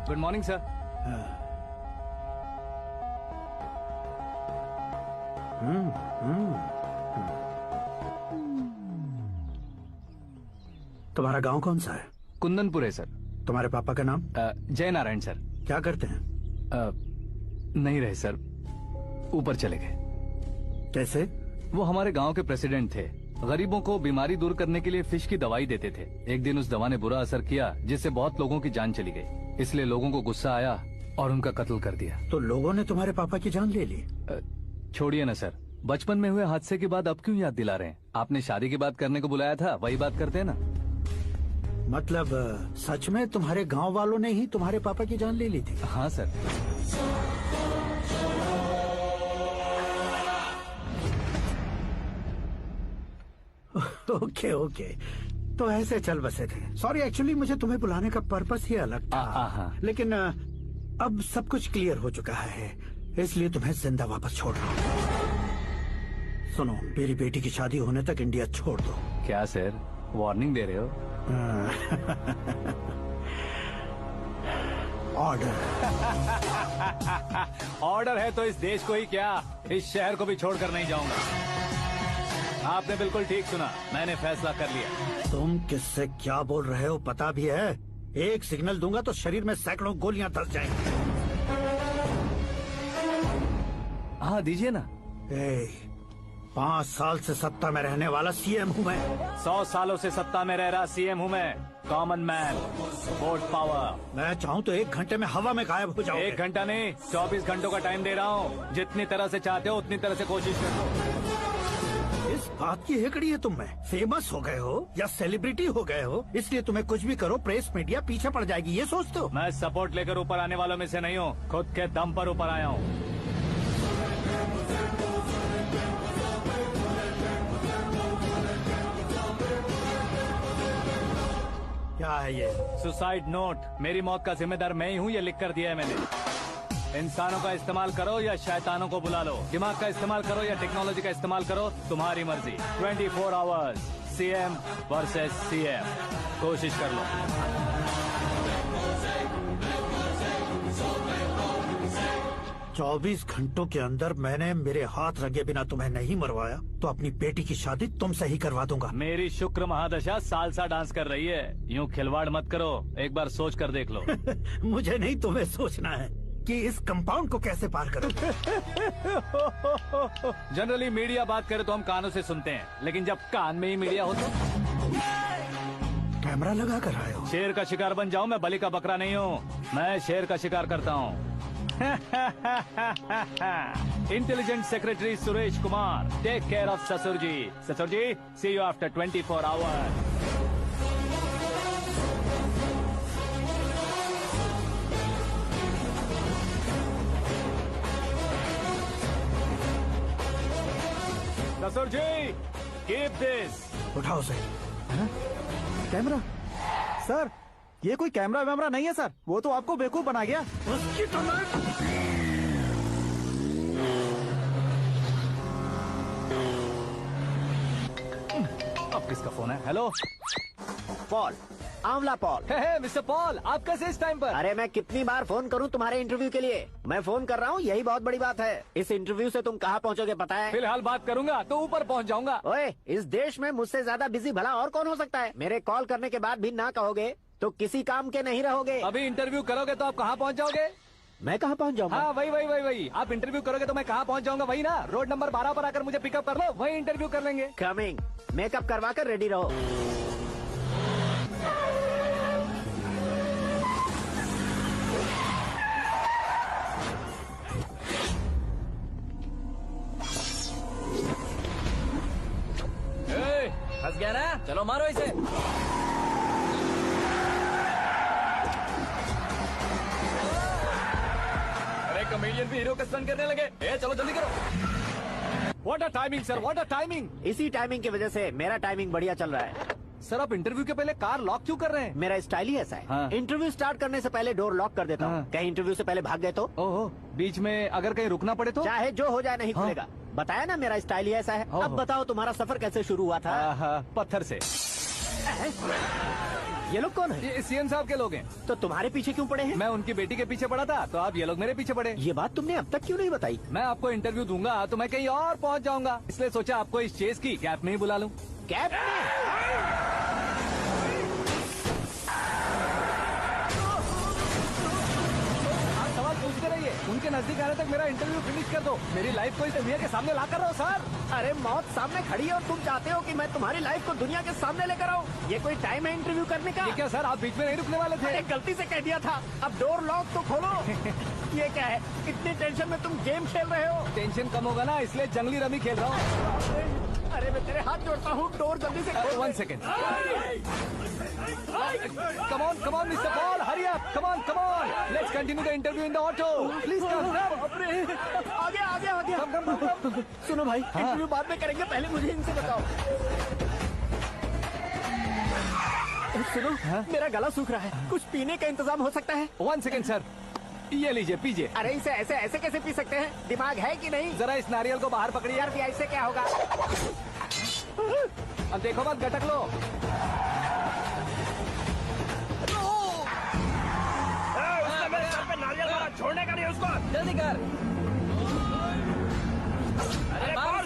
Good morning sir. तुम्हारा गांव कौन सा है? कुंदनपुर है सर। तुम्हारे पापा का नाम? जय नारायण सर। क्या करते हैं? नहीं रहे सर, ऊपर चले गए। कैसे? वो हमारे गांव के प्रेसिडेंट थे। गरीबों को बीमारी दूर करने के लिए फिश की दवाई देते थे। एक दिन उस दवा ने बुरा असर किया जिससे बहुत लोगों की जान चली गई। इसलिए लोगों को गुस्सा आया और उनका कत्ल कर दिया। तो लोगों ने तुम्हारे पापा की जान ले ली? छोड़िए ना सर, बचपन में हुए हादसे के बाद अब क्यों याद दिला रहे हैं? आपने शादी की बात करने को बुलाया था, वही बात करते हैं ना। मतलब सच में तुम्हारे गांव वालों ने ही तुम्हारे पापा की जान ले ली थी? हाँ सर। ओके ओके, तो ऐसे चल बसे थे। सॉरी, एक्चुअली मुझे तुम्हें बुलाने का पर्पस ही अलग था। लेकिन अब सब कुछ क्लियर हो चुका है, इसलिए तुम्हें जिंदा वापस छोड़ रहा हूँ। सुनो, मेरी बेटी की शादी होने तक इंडिया छोड़ दो। क्या सर, वार्निंग दे रहे हो? ऑर्डर। ऑर्डर है तो इस देश को ही क्या, इस शहर को भी छोड़कर नहीं जाऊंगा। आपने बिल्कुल ठीक सुना, मैंने फैसला कर लिया। तुम किससे क्या बोल रहे हो पता भी है? एक सिग्नल दूंगा तो शरीर में सैकड़ों गोलियां धस जाएंगी। हाँ दीजिए ना। 5 साल से सत्ता में रहने वाला सीएम हूँ मैं। 100 सालों से सत्ता में रह रहा सीएम हूँ मैं। Common man, vote power. मैं चाहूँ तो 1 घंटे में हवा में गायब हो जाऊँ। 1 घंटा नहीं, 24 घंटों का टाइम दे रहा हूँ। जितनी तरह से चाहते हो उतनी तरह से कोशिश करो। इस बात की हेकड़ी है तुम में। फेमस हो गए हो या सेलिब्रिटी हो गए हो, इसलिए तुम्हें कुछ भी करो प्रेस मीडिया पीछे पड़ जाएगी, ये सोचते हो? मैं सपोर्ट लेकर ऊपर आने वालों में से नहीं हूँ, खुद के दम पर ऊपर आया हूँ। क्या है ये? Suicide note. मेरी मौत का जिम्मेदार मैं ही हूँ, ये लिख कर दिया है मैंने। इंसानों का इस्तेमाल करो या शैतानों को बुला लो, दिमाग का इस्तेमाल करो या टेक्नोलॉजी का इस्तेमाल करो, तुम्हारी मर्जी। 24 आवर्स, सीएम वर्सेस सीएम, कोशिश कर लो। चौबीस घंटों के अंदर मैंने मेरे हाथ रंगे बिना तुम्हें नहीं मरवाया तो अपनी बेटी की शादी तुमसे ही करवा दूंगा। मेरी शुक्र महादशा सालसा डांस कर रही है, यूँ खिलवाड़ मत करो, एक बार सोच कर देख लो। मुझे नहीं, तुम्हें सोचना है कि इस कंपाउंड को कैसे पार करो। जनरली मीडिया बात करे तो हम कानों से सुनते हैं, लेकिन जब कान में ही मीडिया हो तो कैमरा लगा कर आए हो। शेर का शिकार बन जाऊं, मैं बलि का बकरा नहीं हूँ, मैं शेर का शिकार करता हूँ। Intelligent secretary Suresh Kumar, take care of ससुर जी। ससुर जी, सी यू आफ्टर 24 आवर्स। ससुर जी, कीप दिस। उठाओ से। कैमरा? सर, ये कोई कैमरा वैमरा नहीं है सर, वो तो आपको बेवकूफ बना गया। उसकी तो अब किसका फोन है? हेलो पॉल, आंवला पॉल। मिस्टर पॉल, आप कैसे इस टाइम पर? अरे मैं कितनी बार फोन करूं तुम्हारे इंटरव्यू के लिए? मैं फोन कर रहा हूं, यही बहुत बड़ी बात है। इस इंटरव्यू से तुम कहां पहुंचोगे पता है? फिलहाल बात करूंगा तो ऊपर पहुंच जाऊंगा। ओए, इस देश में मुझसे ज्यादा बिजी भला और कौन हो सकता है? मेरे कॉल करने के बाद भी ना कहोगे तो किसी काम के नहीं रहोगे। अभी इंटरव्यू करोगे तो आप कहाँ पहुँच जाओगे? मैं कहाँ पहुँच जाऊंगा? हाँ वही। आप इंटरव्यू करोगे तो मैं कहाँ पहुँच जाऊंगा? वही ना, रोड नंबर 12 पर आकर मुझे पिकअप कर लो, वही इंटरव्यू कर लेंगे। कमिंग। मेकअप करवा कर रेडी रहो। फंस गया ना, चलो मारो इसे। अरे कमेडियन भी हीरो का स्टंट करने लगे। चलो जल्दी करो। What a timing sir, what a timing. इसी टाइमिंग की वजह से मेरा टाइमिंग बढ़िया चल रहा है। सर आप इंटरव्यू के पहले कार लॉक क्यों कर रहे हैं? मेरा स्टाइल ही ऐसा है। हाँ। इंटरव्यू स्टार्ट करने से पहले डोर लॉक कर देता हूँ। हाँ। कहीं इंटरव्यू से पहले भाग गए तो? ओहो, बीच में अगर कहीं रुकना पड़े तो? चाहे जो हो जाए नहीं हाँ। खुलेगा। बताया ना मेरा स्टाइल ही ऐसा है। अब बताओ तुम्हारा सफर कैसे शुरू हुआ था? पत्थर से। ये लोग कौन है? ये सीएम साहब के लोग हैं। तो तुम्हारे पीछे क्यों पड़े हैं? मैं उनकी बेटी के पीछे पड़ा था, तो आप ये लोग मेरे पीछे पड़े। ये बात तुमने अब तक क्यों नहीं बताई? मैं आपको इंटरव्यू दूंगा तो मैं कहीं और पहुंच जाऊंगा, इसलिए सोचा आपको इस चेस की गैप में ही बुला लूं। कैब में? आप सवाल पूछते रहिए, उनके नजदीक आने तक मेरा इंटरव्यू फिनिश कर दो। मेरी लाइफ को इस दुनिया के सामने ला कर रहो सर। अरे मौत सामने खड़ी है और तुम चाहते हो कि मैं तुम्हारी लाइफ को दुनिया के सामने लेकर आऊं? ये कोई टाइम है इंटरव्यू करने का? ये क्या सर, आप बीच में नहीं रुकने वाले थे? अरे गलती से कह दिया था, अब डोर लॉक तो खोलो। ये क्या है, इतनी टेंशन में तुम गेम खेल रहे हो? टेंशन कम होगा ना, इसलिए जंगली रमी खेल रहा हूँ। अरे मैं तेरे हाथ जोड़ता हूँ, डोर जल्दी से खोल। 1 second. Come on, Mr. Paul, hurry up. Come on. Let's continue the interview in the auto. Please come. आ गया। Come. सुनो भाई, इंटरव्यू बाद में करेंगे, पहले मुझे इनसे बताओ। सुनो, मेरा गला सूख रहा है, कुछ पीने का इंतजाम हो सकता है? 1 सेकेंड सर, ये लीजिए पीजिए। अरे इसे ऐसे कैसे पी सकते हैं? दिमाग है कि नहीं? जरा इस नारियल को बाहर पकड़िए। यार इससे क्या होगा? अब देखो मत, गटक लो। छोड़ने का नहीं उसको। जल्दी कर। अरे बाहर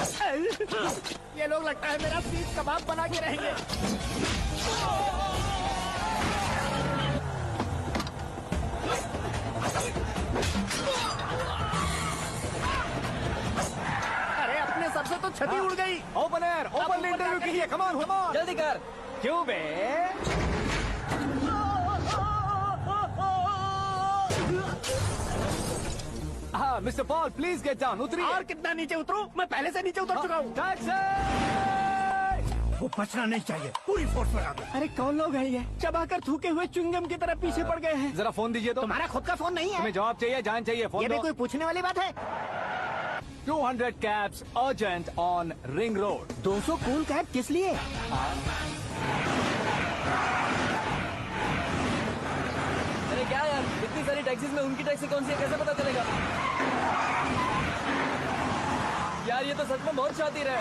से। ये लोग लगता है मेरा सीख कबाब बना के रहेंगे। अरे अपने सर से तो छती उड़ गई। ओपन इंटरव्यू कीजिए। कम ऑन जल्दी कर। क्यों बे? हाँ mister Paul, please get down. उतरिए। और कितना नीचे उतरूं? मैं पहले से नीचे उतर चुका हूँ। टैक्सी। वो बचना नहीं चाहिए, पूरी फोर्स लगा दो। अरे कौन लोग हैं ये? चबाकर थूके हुए च्युइंगम की तरह पीछे पड़ गए हैं। जरा फोन दीजिए तो। तुम्हारा खुद का फोन नहीं है? तुम्हें जवाब चाहिए, जान चाहिए, फोन ये भी दो। कोई पूछने वाली बात है? 200 cabs urgent on Ring Road. 200 cool cab किस लिए? अरे क्या यार, इतनी सारी टैक्सीज में उनकी टैक्सी कौन सी है, कैसे पता चलेगा? यार ये तो सच में बहुत शातिर है।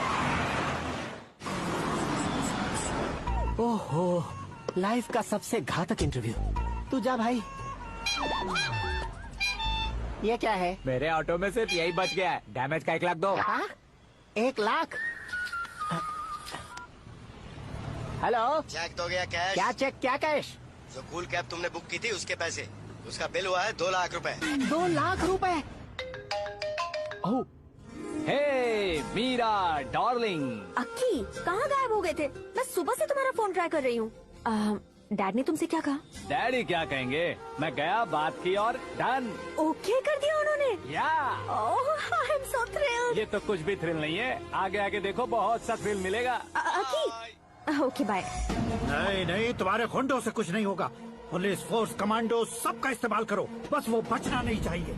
ओहो, लाइफ का सबसे घातक इंटरव्यू। तू जा भाई। ये क्या है? मेरे ऑटो में सिर्फ यही बच गया है, डैमेज का 1 लाख दो। हाँ? 1 लाख? हेलो, चेक तो गया कैश। क्या चेक, क्या कैश? जो कूल कैब तुमने बुक की थी उसके पैसे, उसका बिल हुआ है 2 लाख रुपए। 2 लाख रुपए? ओह, हे मीरा डार्लिंग। अक्की, कहाँ गायब हो गए थे? मैं सुबह से तुम्हारा फोन ट्राई कर रही हूँ। डैड ने तुमसे क्या कहा? डैडी क्या कहेंगे, मैं गया, बात की और डन। ओके कर दिया उन्होंने? या ओह, आई एम सो थ्रिल्ड। ये तो कुछ भी थ्रिल नहीं है, आगे आगे देखो बहुत सा थ्रिल मिलेगा। अक्की, ओके बाय। नहीं, तुम्हारे गुंडों से कुछ नहीं होगा। पुलिस फोर्स, कमांडो, सबका इस्तेमाल करो, बस वो बचना नहीं चाहिए।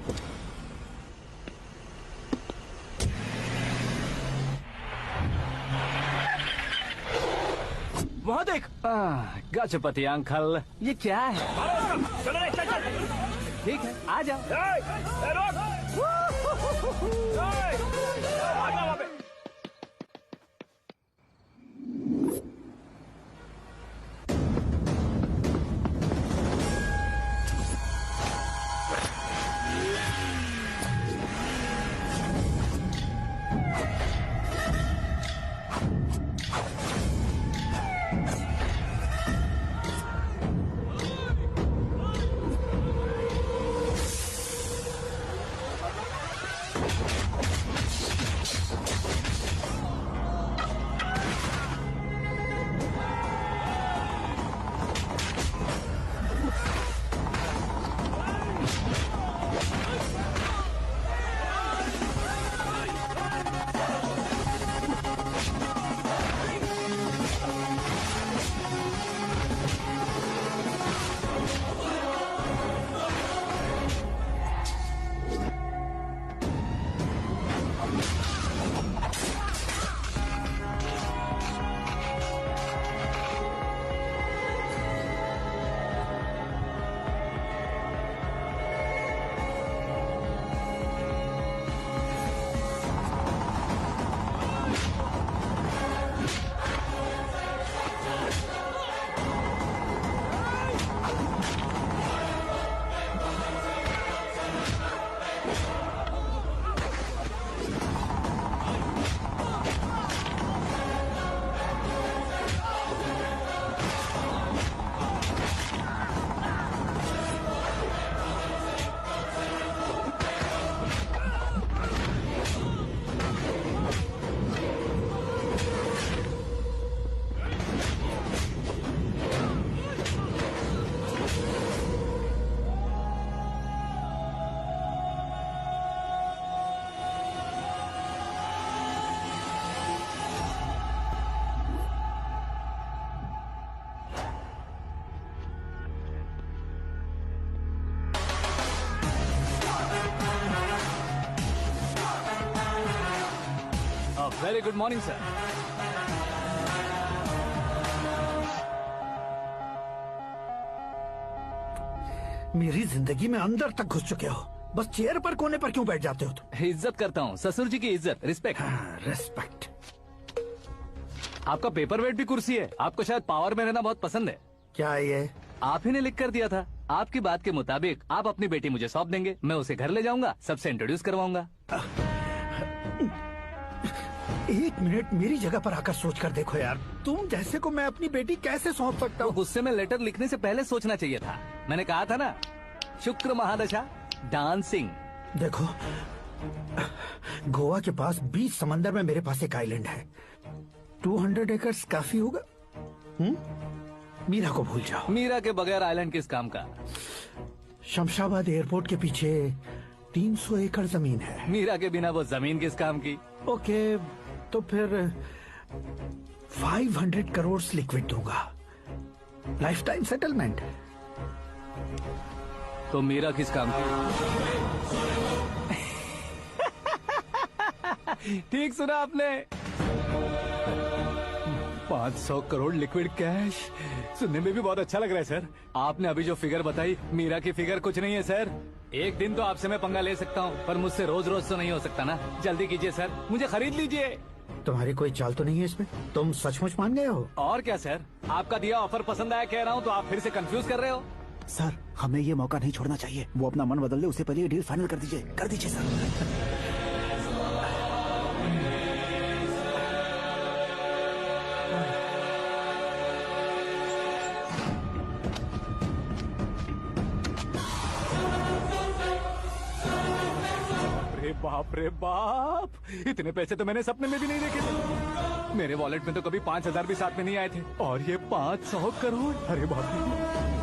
वहाँ देख। गजपति अंकल, ये क्या है? ठीक है, आ जाओ। Very good morning sir. मेरी जिंदगी में अंदर तक घुस चुके हो, बस चेयर पर कोने पर क्यों बैठ जाते हो तुम? इज्जत करता हूँ, ससुर जी की इज्जत, रिस्पेक्ट। रेस्पेक्ट। आपका पेपर वेट भी कुर्सी है। आपको शायद पावर में रहना बहुत पसंद है। क्या ये? आप ही ने लिख कर दिया था। आपकी बात के मुताबिक आप अपनी बेटी मुझे सौंप देंगे, मैं उसे घर ले जाऊंगा, सबसे इंट्रोड्यूस करवाऊंगा। एक मिनट मेरी जगह पर आकर सोच कर देखो यार, तुम जैसे को मैं अपनी बेटी कैसे सौंप सकता तो हूँ? गुस्से में लेटर लिखने से पहले सोचना चाहिए था। मैंने कहा था ना, शुक्र महादशा डांसिंग। देखो, गोवा के पास बीच समंदर में मेरे पास एक आइलैंड है। 200 एकर्स काफी होगा। मीरा को भूल जाओ। मीरा के बगैर आइलैंड किस काम का? शमशाबाद एयरपोर्ट के पीछे 300 एकड़ जमीन है। मीरा के बिना वो जमीन किस काम की? ओके, तो फिर 500 करोड़ लिक्विड दूंगा, लाइफ टाइम सेटलमेंट। तो मीरा किस काम की? ठीक सुना आपने, 500 करोड़ लिक्विड कैश। सुनने में भी बहुत अच्छा लग रहा है सर। आपने अभी जो फिगर बताई, मीरा की फिगर कुछ नहीं है सर। एक दिन तो आपसे मैं पंगा ले सकता हूँ, पर मुझसे रोज रोज तो नहीं हो सकता ना। जल्दी कीजिए सर, मुझे खरीद लीजिए। तुम्हारी कोई चाल तो नहीं है इसमें? तुम सचमुच मान गए हो? और क्या सर, आपका दिया ऑफर पसंद आया कह रहा हूँ, तो आप फिर से कंफ्यूज कर रहे हो। सर, हमें ये मौका नहीं छोड़ना चाहिए। वो अपना मन बदल ले, उससे पहले ये डील फाइनल कर दीजिए। कर दीजिए सर। अरे बाप रे बाप, इतने पैसे तो मैंने सपने में भी नहीं देखे थे। मेरे वॉलेट में तो कभी 5,000 भी साथ में नहीं आए थे, और ये 500 करोड़। अरे बाप रे।